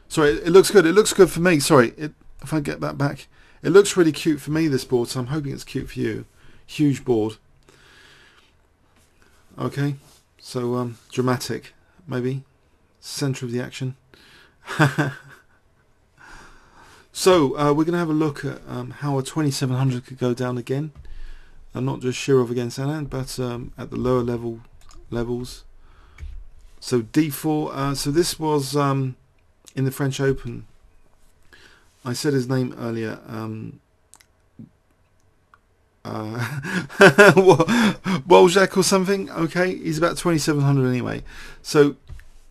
Sorry, it looks good. It looks good for me. Sorry, if I get that back. It looks really cute for me, this board, so I'm hoping it's cute for you. Huge board. Okay, so dramatic, maybe. Centre of the action. So we're going to have a look at how a 2700 could go down again. And not just Shirov against Anand, but at the lower levels. So D4, so this was in the French Open. I said his name earlier. Wojtaszek or something. Okay, he's about 2700 anyway. So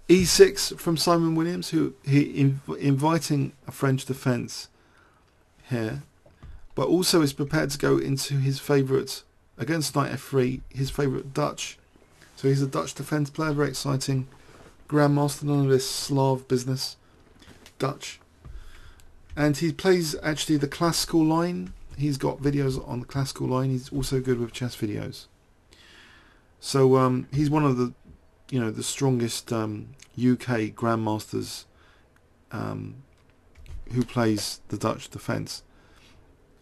E6 from Simon Williams, who inviting a French defence here, but also is prepared to go into his favourite against Knight F3, his favourite Dutch. So he's a Dutch defence player, very exciting. Grandmaster, none of this Slav business. Dutch. And he plays actually the classical line. He's got videos on the classical line. He's also good with chess videos. So he's one of the, the strongest UK grandmasters who plays the Dutch defence.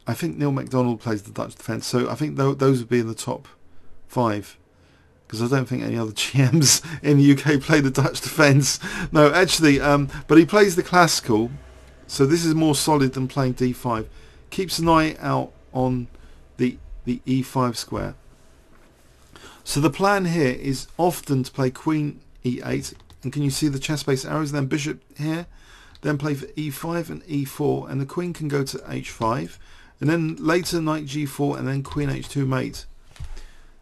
I think Neil MacDonald plays the Dutch defence. So I think those would be in the top 5. Because I don't think any other GMs in the UK play the Dutch defence. No, actually, but he plays the classical. So this is more solid than playing D5. Keeps an eye out on the E5 square. So the plan here is often to play Queen E8. And can you see the chess base arrows? Then Bishop here. Then play for E5 and E4. And the Queen can go to H5. And then later Knight G4 and then Queen H2 mate.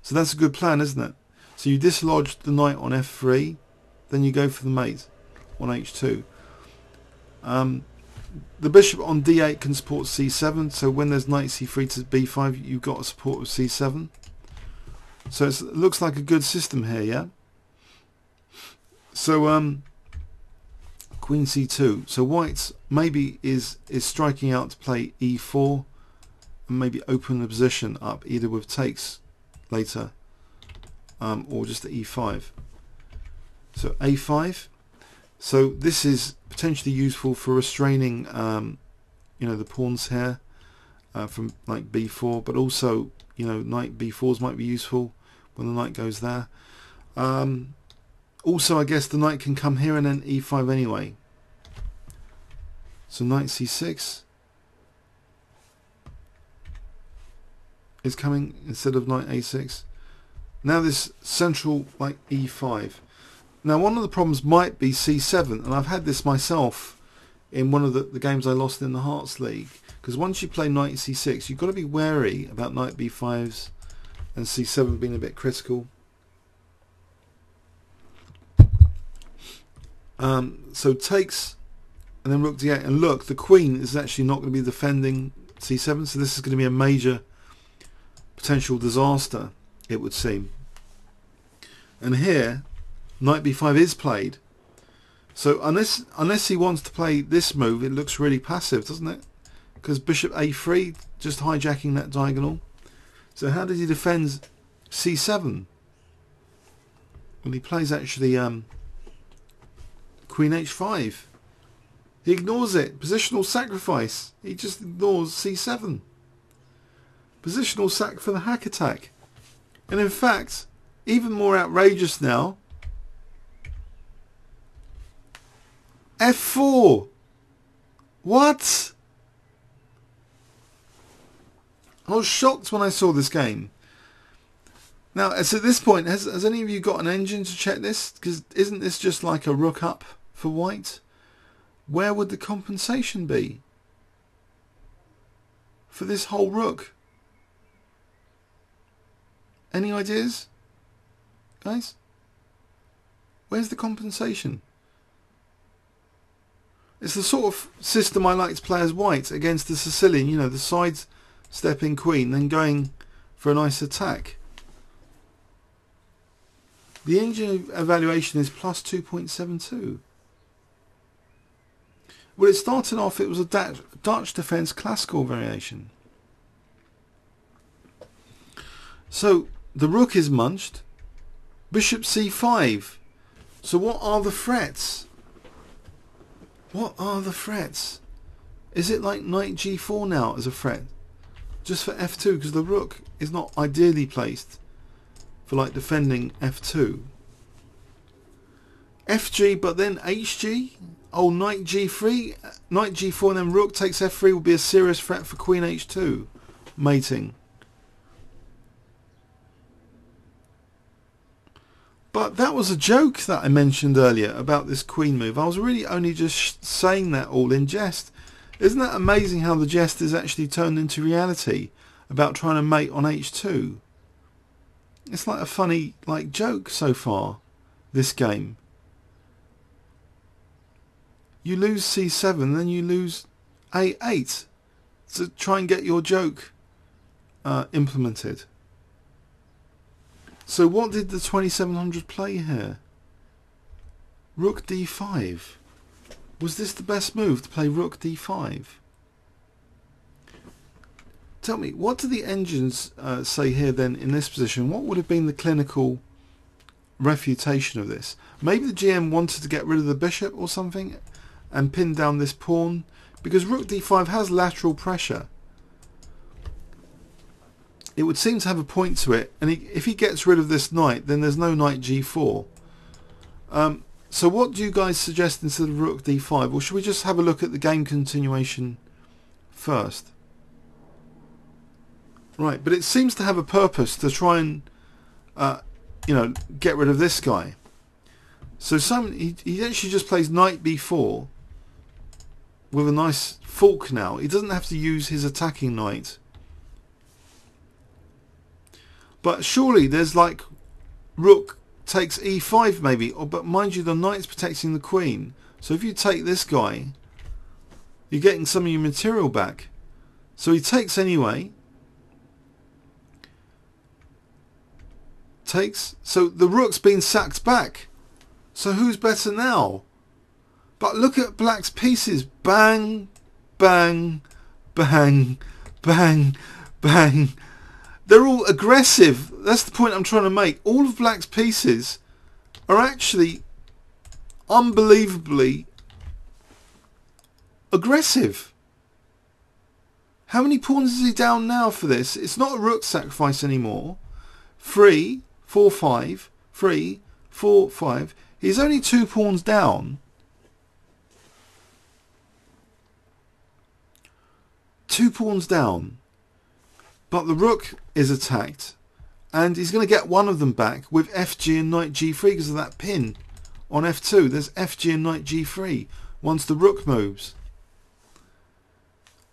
So that's a good plan, isn't it? So you dislodge the knight on F3, then you go for the mate on H2. The bishop on D8 can support C7, so when there's knight C3 to B5, you've got a support of C7. So it looks like a good system here, yeah? So Queen C2. So white maybe is striking out to play E4 and maybe open the position up either with takes later. Or just the E5. So A5. So this is potentially useful for restraining, the pawns here from knight B4, but also, knight B4s might be useful when the knight goes there. Also, I guess the knight can come here and then E5 anyway. So knight C6 is coming instead of knight A6. Now this central like E5. Now one of the problems might be C7, and I've had this myself in one of the games I lost in the Hearts League. Because once you play knight C6, you've got to be wary about knight B5s and C7 being a bit critical. So takes and then rook D8, and look, the queen is actually not going to be defending C7, so this is going to be a major potential disaster, it would seem. And here knight B5 is played, so unless he wants to play this move, it looks really passive, doesn't it? Because bishop A3 just hijacking that diagonal. So how does he defend C7? Well, he plays actually Queen H5. He ignores it. Positional sacrifice. He just ignores C7. Positional sack for the hack attack. And in fact, even more outrageous now, F4. What? I was shocked when I saw this game. Now, so at this point, has any of you got an engine to check this? Because isn't this just like a rook up for white? Where would the compensation be for this whole rook? Any ideas, guys? Where's the compensation? It's the sort of system I like to play as white against the Sicilian, you know, the side stepping queen, then going for a nice attack. The engine evaluation is plus 2.72. Well, it started off, it was a Dutch defence classical variation. So the rook is munched. Bishop c5. So what are the threats? What are the threats? Is it like knight g4 now as a threat? Just for f2, because the rook is not ideally placed for like defending f2. Fg, but then hg? Oh, knight g3, knight g4 and then rook takes f3 will be a serious threat for queen h2 mating. But that was a joke that I mentioned earlier about this queen move. I was really only just saying that all in jest. Isn't that amazing how the jest is actually turned into reality about trying to mate on h2? It's like a funny joke so far, this game. You lose c7, then you lose a8 to try and get your joke implemented. So what did the 2700 play here? Rook d5. Was this the best move to play rook d5? Tell me, what do the engines say here then in this position? What would have been the clinical refutation of this? Maybe the GM wanted to get rid of the bishop or something and pin down this pawn, because rook d5 has lateral pressure. It would seem to have a point to it, and if he gets rid of this knight, then there's no knight g4. So what do you guys suggest instead of rook d5? Or should we just have a look at the game continuation first? Right, but it seems to have a purpose to try and get rid of this guy. So he actually just plays knight b4 with a nice fork now. He doesn't have to use his attacking knight. But surely there's like rook takes e5 maybe, but mind you, the knight's protecting the queen. So if you take this guy, you're getting some of your material back. So he takes anyway. Takes. So the rook's been sacked back. So who's better now? But look at black's pieces. Bang, bang, bang, bang, bang. They're all aggressive. That's the point I'm trying to make. All of black's pieces are actually unbelievably aggressive. How many pawns is he down now for this? It's not a rook sacrifice anymore. 3, 4, 5. 3, 4, 5. He's only 2 pawns down. 2 pawns down. But the rook is attacked, and he's going to get one of them back with fg and knight g3 because of that pin on f2. There's fg and knight g3 once the rook moves.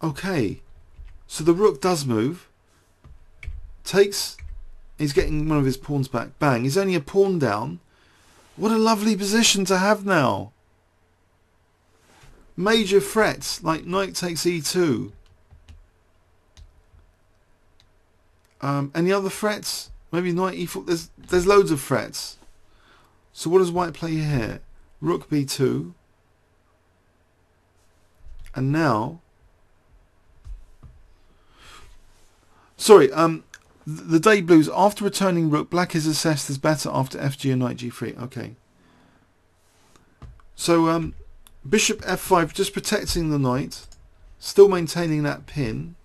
Okay, so the rook does move. Takes. He's getting one of his pawns back. Bang. He's only a pawn down. What a lovely position to have now. Major threats like knight takes e2. Any other threats? Maybe knight e4. There's loads of threats. So what does white play here? Rook b2. And now... Sorry, the day blues. After returning rook, black is assessed as better after fg and knight g3. Okay. So bishop f5, just protecting the knight. Still maintaining that pin.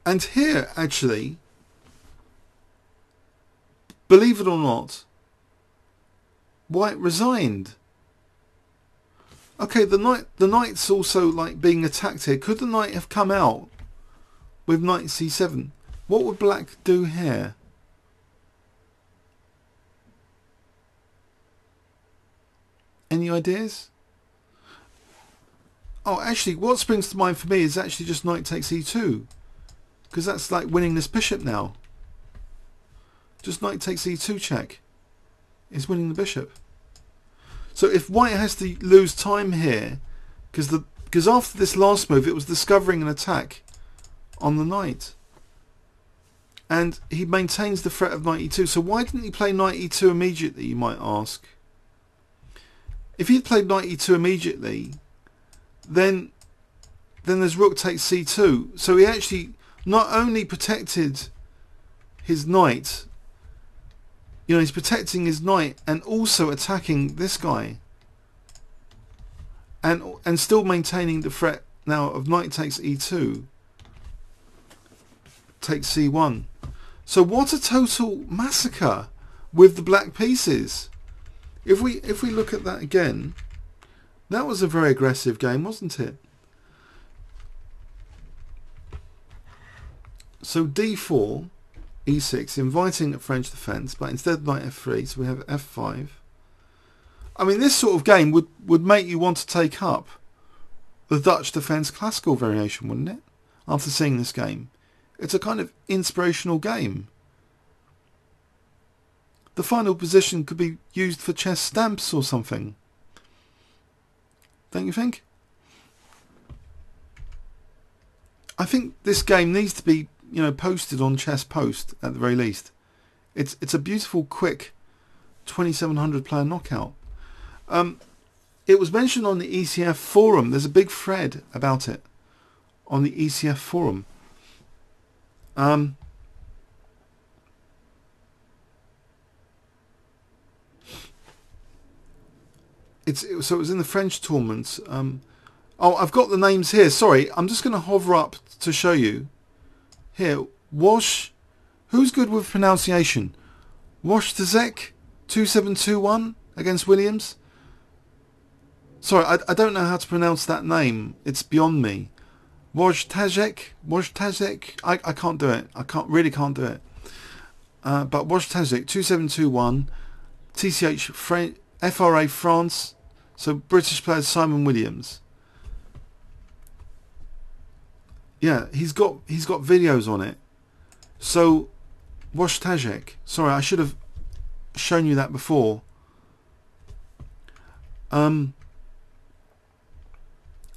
And here, actually, believe it or not, white resigned. Okay, the knight's also like being attacked here. Could the knight have come out with knight c7? What would black do here? Any ideas? Oh, actually, what springs to mind for me is actually just knight takes e2. Because that's like winning this bishop now. Just knight takes e2 check is winning the bishop. So if white has to lose time here, because after this last move it was discovering an attack on the knight. And he maintains the threat of knight e2. So why didn't he play knight e2 immediately, you might ask? If he'd played knight e2 immediately, then there's rook takes c2. So he actually not only protected his knight, You know, he's protecting his knight and also attacking this guy. And still maintaining the threat now of knight takes e2, takes c1. So what a total massacre with the black pieces. If we look at that again, that was a very aggressive game, wasn't it? So d4, e6, inviting a French defence, but instead knight f3, so we have f5. I mean, this sort of game would make you want to take up the Dutch defence classical variation, wouldn't it? After seeing this game. It's a kind of inspirational game. The final position could be used for chess stamps or something. Don't you think? I think this game needs to be, you know, posted on Chess Post at the very least. It's a beautiful, quick 2700 player knockout. It was mentioned on the ECF forum. There's a big thread about it on the ECF forum. So it was in the French tournament. Oh, I've got the names here. Sorry, I'm just going to hover up to show you. Here, who's good with pronunciation? Wojtaszek 2721 against Williams. Sorry, I don't know how to pronounce that name. It's beyond me. Wojtaszek. I can't do it. Really can't do it. But Wojtaszek 2721, TCH FRA France. So British player Simon Williams. Yeah, he's got videos on it. So Wojtaszek. Sorry, I should have shown you that before.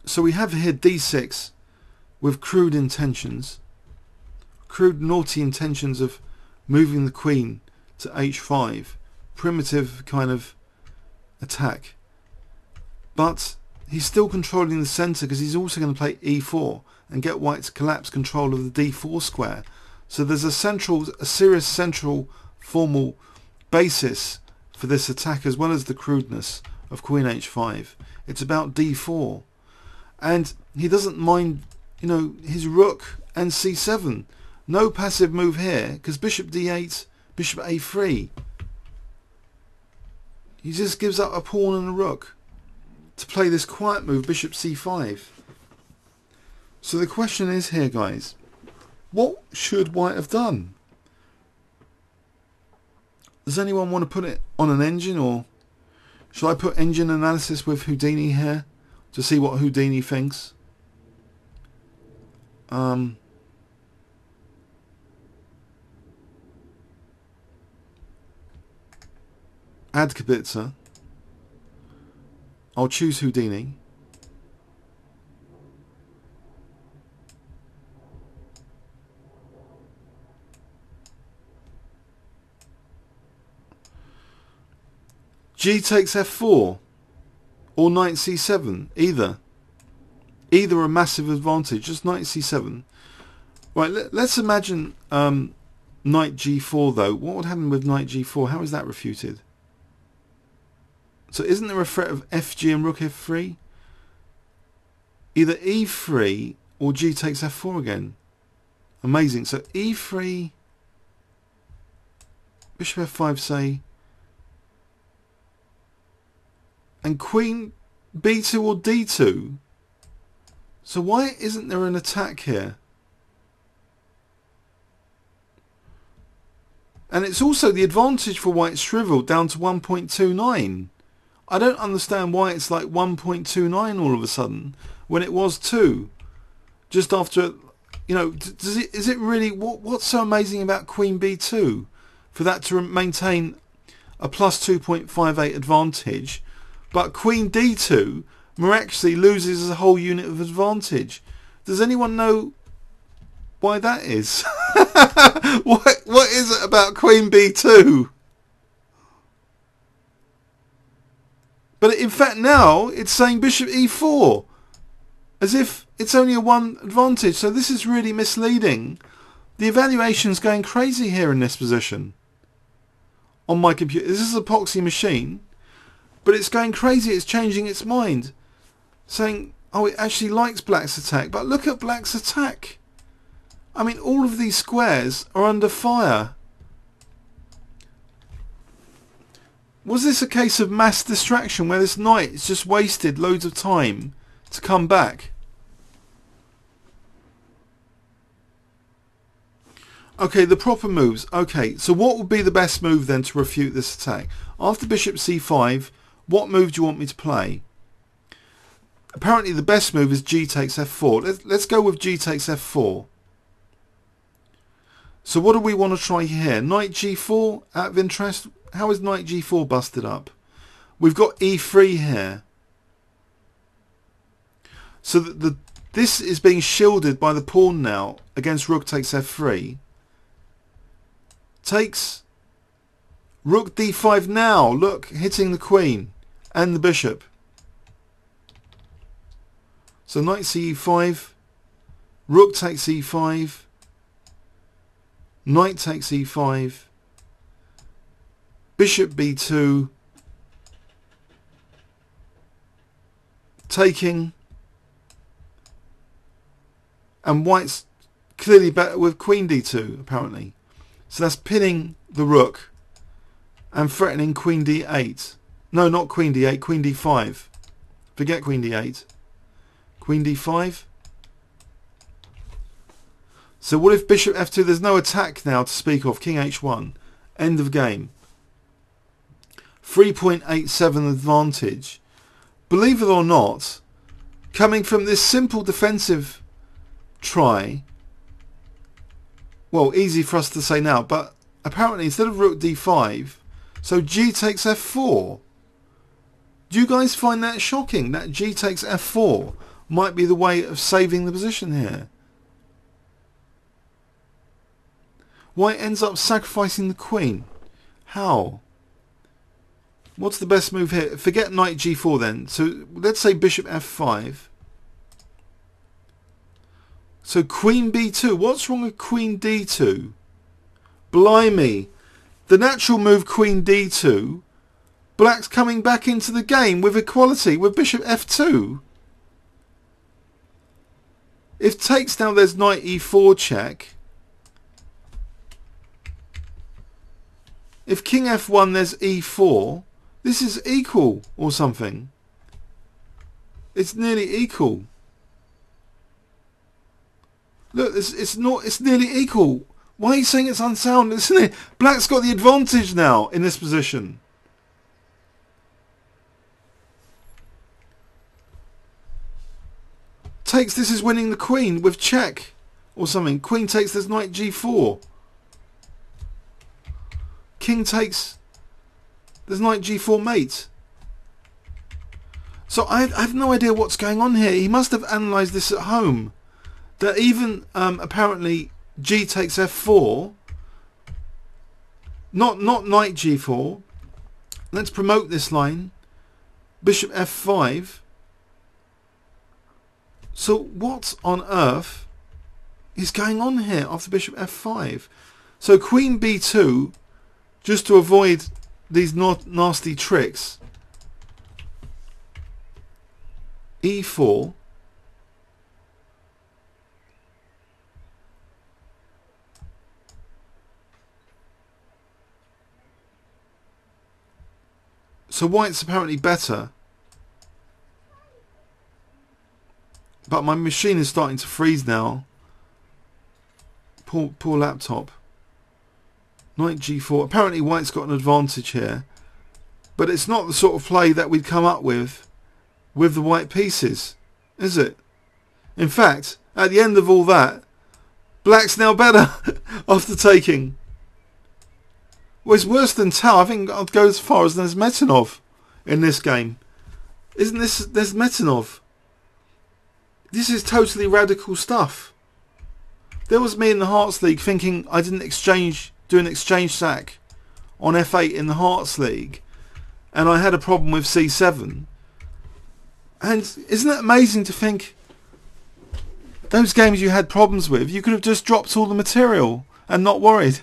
So we have here d6 with crude intentions, crude naughty intentions of moving the queen to h5, primitive kind of attack. But he's still controlling the centre because he's also going to play e4 and get white to collapse control of the d4 square. So there's a serious central formal basis for this attack, as well as the crudeness of queen h5. It's about d4. And he doesn't mind, you know, his rook and c7. No passive move here, because bishop d8, bishop a3. He just gives up a pawn and a rook to play this quiet move, bishop c5. So the question is here, guys, what should white have done? Does anyone want to put it on an engine, or shall I put engine analysis with Houdini here to see what Houdini thinks? Add Kibitzer. I'll choose Houdini. G takes f4 or knight c7, either a massive advantage, just knight c7. Right, let's imagine knight g4 though. What would happen with knight g4? How is that refuted? So isn't there a threat of fg and rook f3? Either e3 or g takes f4 again. Amazing. So e3, bishop f5 say, and queen b2 or d2. So why isn't there an attack here? And it's also the advantage for white shriveled down to 1.29. I don't understand why it's like 1.29 all of a sudden when it was 2. Just after, you know, is it really, what's so amazing about queen b2 for that to maintain a plus 2.58 advantage, but queen d2 miraculously loses a whole unit of advantage? Does anyone know why that is? What is it about queen b2? But in fact now it's saying bishop e4 as if it's only a 1 advantage. So this is really misleading. The evaluation's going crazy here in this position. on my computer. This is an epoxy machine, but it's going crazy. It's changing its mind, saying, oh, it actually likes Black's attack. But look at Black's attack. I mean, all of these squares are under fire. Was this a case of mass distraction where this knight has just wasted loads of time to come back? Okay, the proper moves. Okay, so what would be the best move then to refute this attack? After bishop c5, what move do you want me to play? Apparently the best move is g takes f4. Let's go with g takes f4. So what do we want to try here? Knight g4 out of interest. How is knight g4 busted up? We've got e3 here. So this is being shielded by the pawn now against rook takes f3. Takes rook d5 now. Look, hitting the queen and the bishop. So knight ce5, rook takes e5, knight takes e5, bishop b2, taking, and white's clearly better with queen d2 apparently. So that's pinning the rook and threatening queen d8. No, not queen d8, queen d5. Forget queen d8. Queen d5. So what if bishop f2? There's no attack now to speak of. King h1. End of game. 3.87 advantage. Believe it or not, coming from this simple defensive try, well, easy for us to say now, but apparently instead of rook d5, so g takes f4. Do you guys find that shocking? That g takes f4 might be the way of saving the position here. White ends up sacrificing the queen. How? What's the best move here? Forget knight g4 then. So let's say bishop f5. So queen b2. What's wrong with queen d2? Blimey. The natural move queen d2. Black's coming back into the game with equality with bishop f2. If takes now, there's knight e4 check. If king f1, there's e4. This is equal or something. It's nearly equal. Look, it's nearly equal. Why are you saying it's unsound? Isn't it? Black's got the advantage now in this position. Takes, this is winning the queen with check or something. Queen takes, there's knight g4. King takes, there's knight g4 mate. So I have no idea what's going on here. He must have analysed this at home. That even apparently g takes f4, not knight g4. Let's promote this line. Bishop f5. So what on earth is going on here after bishop f5? So queen b2, just to avoid these nasty tricks. e4. So white's apparently better. But my machine is starting to freeze now. Poor laptop. Knight g4. Apparently white's got an advantage here. But it's not the sort of play that we'd come up with the white pieces, is it? In fact, at the end of all that, black's now better after taking. Well, it's worse than Tau. I think I'll go as far as there's Metanov in this game. Isn't this? There's Metanov. This is totally radical stuff. There was me in the Hearts League thinking I didn't do an exchange sack on f8 in the Hearts League, and I had a problem with c7. And isn't it amazing to think those games you had problems with, you could have just dropped all the material and not worried.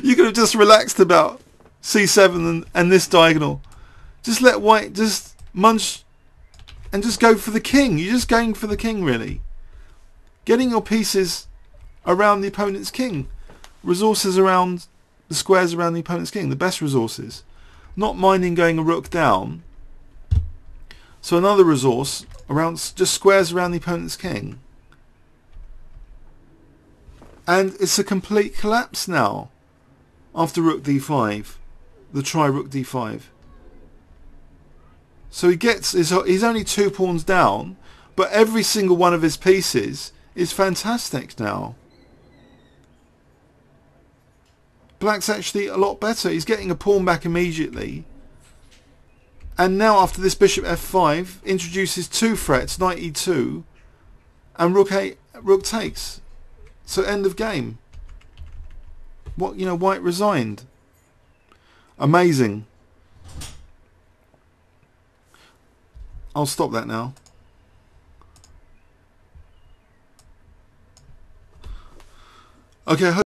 You could have just relaxed about c7 and this diagonal. Just let white just munch and just go for the king. You're just going for the king, really. Getting your pieces around the opponent's king. Resources around the squares around the opponent's king. The best resources. Not minding going a rook down. So another resource around just squares around the opponent's king. And it's a complete collapse now. After rook d5. The try rook d5. So he gets, he's only 2 pawns down, but every single one of his pieces is fantastic now. Black's actually a lot better. He's getting a pawn back immediately. And now after this bishop f5 introduces 2 threats, knight e2, and rook takes. So end of game. What, you know, white resigned. Amazing. I'll stop that now. Okay.